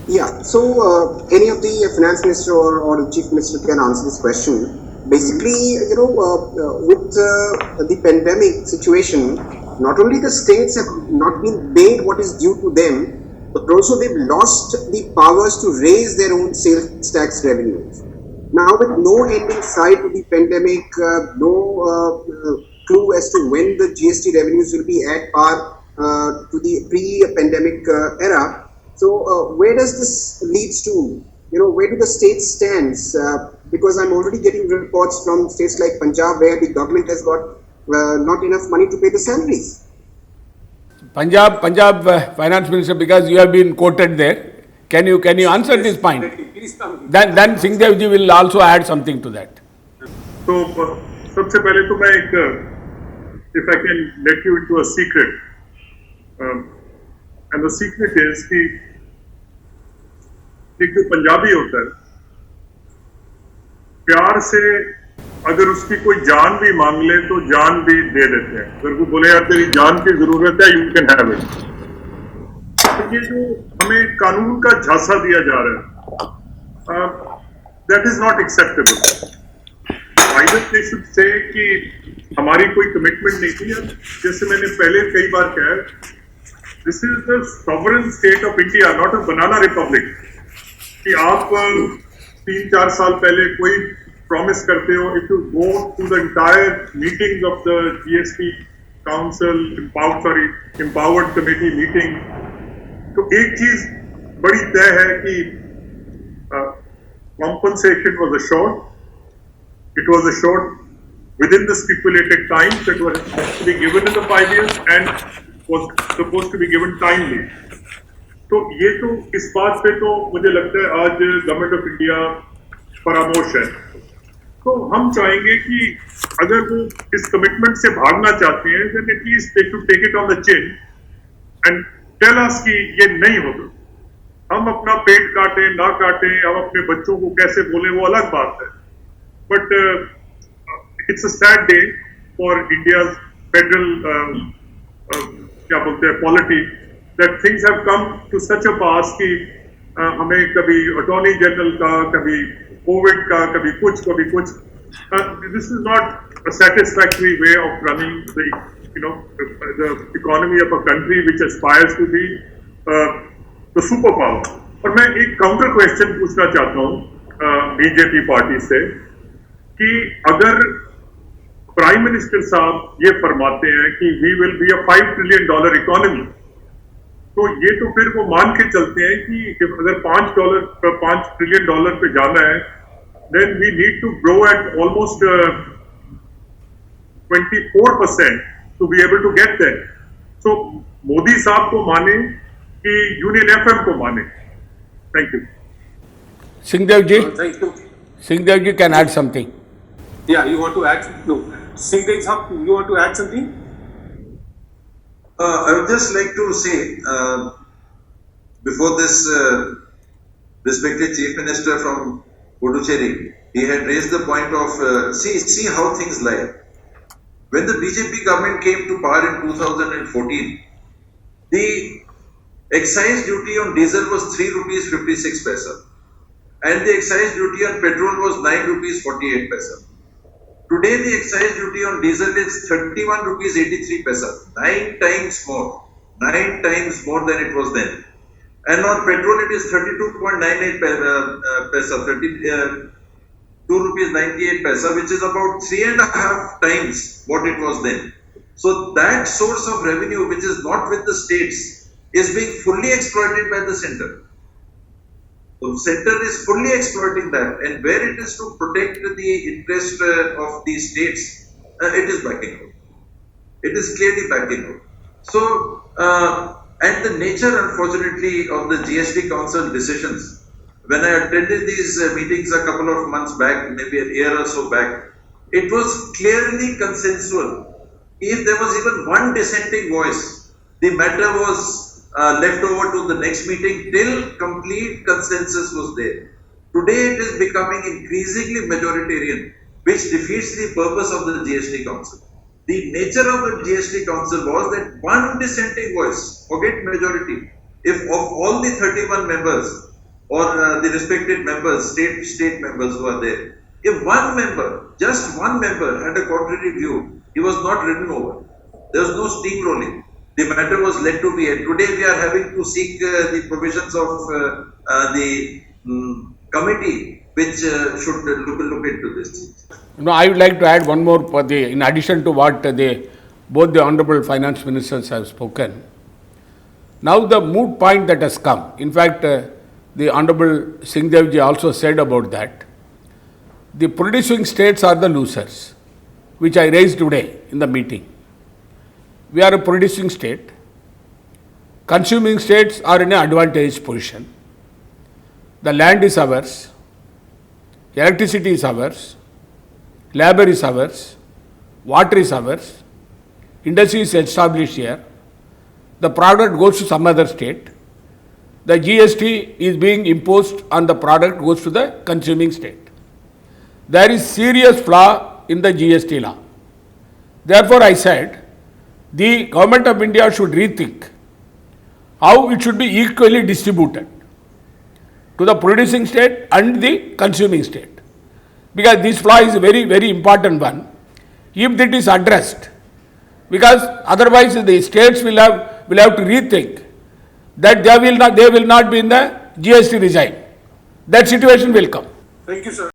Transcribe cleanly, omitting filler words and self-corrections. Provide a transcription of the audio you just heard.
Yeah, so any of the finance minister or the chief minister can answer this question. Basically, with the pandemic situation, not only the states have not been paid what is due to them, but also they've lost the powers to raise their own sales tax revenues. Now, with no end in sight of the pandemic, no clue as to when the GST revenues will be at par to the pre-pandemic era. So, where does this leads to? Where do the states stands? Because I'm already getting reports from states like Punjab where the government has got not enough money to pay the salaries. Punjab finance minister, because you have been quoted there. Can you answer this point? Then Singh Dev ji will also add something to that. तो सबसे पहले तो मैं एक if I can let you into a secret, and the secret is कि एक जो पंजाबी होता है प्यार से अगर उसकी कोई जान भी मांग ले तो जान भी दे देते हैं. अगर कोई बोले यार तेरी जान की जरूरत है, यू कैन हैव इट. तो ये जो हमें कानून का झांसा दिया जा रहा है, that is not acceptable. Either they should say कि हमारी कोई कमिटमेंट नहीं थी. जैसे मैंने पहले कई बार कहा, this is the sovereign state of India, not a banana republic. कि आप 3-4 साल पहले कोई प्रॉमिस करते हो, if you go to the entire meetings of the GST council, empowered committee meeting, तो एक चीज बड़ी तय है कि compensation was assured. It was assured within the stipulated time that was to be given in the 5 years and was supposed to be given timely. तो ये तो इस बात पे तो मुझे लगता है आज गवर्नमेंट ऑफ इंडिया परामर्श है. तो हम चाहेंगे कि अगर वो इस कमिटमेंट से भागना चाहते हैं, then at least they should take it on the chin and tell us कि ये नहीं होगा. हम अपना पेट काटे ना काटे, हम अपने बच्चों को कैसे बोले, वो अलग बात है. But it's a sad day for India's federal क्या बोलते हैं polity, that things have come to such a pass कि हमें कभी अटॉर्नी जनरल का, कभी कोविड का, कभी कुछ. This is not a satisfactory way of running the economy of a country which aspires to be the superpower. और मैं एक काउंटर क्वेश्चन पूछना चाहता हूँ बीजेपी पार्टी से कि अगर प्राइम मिनिस्टर साहब ये फरमाते हैं कि we will be a $5 trillion economy, तो ये तो फिर वो मान के चलते हैं कि अगर $5 ट्रिलियन पे जाना है, then we need to grow at almost 24% to be able to get that. So Modi साहब को माने कि यूनियन एफएम को माने. Thank you. Singh Dev ji, Thank you. Singh Dev ji can add something. Yeah, you want to add? No. Singh Dev Saab, you want to add something? I would just like to say, before this respected Chief Minister from Puducherry, he had raised the point of, see how things lie. When the BJP government came to power in 2014, the excise duty on diesel was 3 rupees 56 paisa. And the excise duty on petrol was 9 rupees 48 paisa. Today the excise duty on diesel is 31 rupees 83 paisa, 9 times more than it was then. And on petrol it is 32.98 paisa, 2 rupees 98 paisa, which is about 3.5 times what it was then. So that source of revenue, which is not with the states, is being fully exploited by the center. The center is fully exploiting that, and where it is to protect the interest of the states, it is backing out. It is clearly backing out. So, and the nature, unfortunately, of the GST Council decisions, when I attended these meetings a couple of months back, maybe a year or so back, it was clearly consensual. If there was even one dissenting voice, the matter was left over to the next meeting till complete consensus was there. Today it is becoming increasingly majoritarian, which defeats the purpose of the GST Council. The nature of the GST Council was that one dissenting voice, forget majority, if of all the 31 members, or the respected members, state members who are there. If one member, just one member had a contrary view, he was not ridden over. There was no steamrolling. The matter was let to be. And today we are having to seek the provisions of the committee which should look into this. No, I would like to add one more for in addition to what both the Honorable Finance Ministers have spoken. Now the moot point that has come, in fact, the Honorable Singh Dev ji also said about that. The producing states are the losers, which I raised today in the meeting. We are a producing state. Consuming states are in an advantaged position. The land is ours, electricity is ours, labor is ours, water is ours, industry is established here. The product goes to some other state. The GST is being imposed on the product goes to the consuming state. There is serious flaw in the GST law. Therefore, I said the government of India should rethink how it should be equally distributed to the producing state and the consuming state. Because this flaw is a very, very important one. If it is addressed, because otherwise the states will have to rethink that they will not be in the GST regime. That situation will come. Thank you, sir.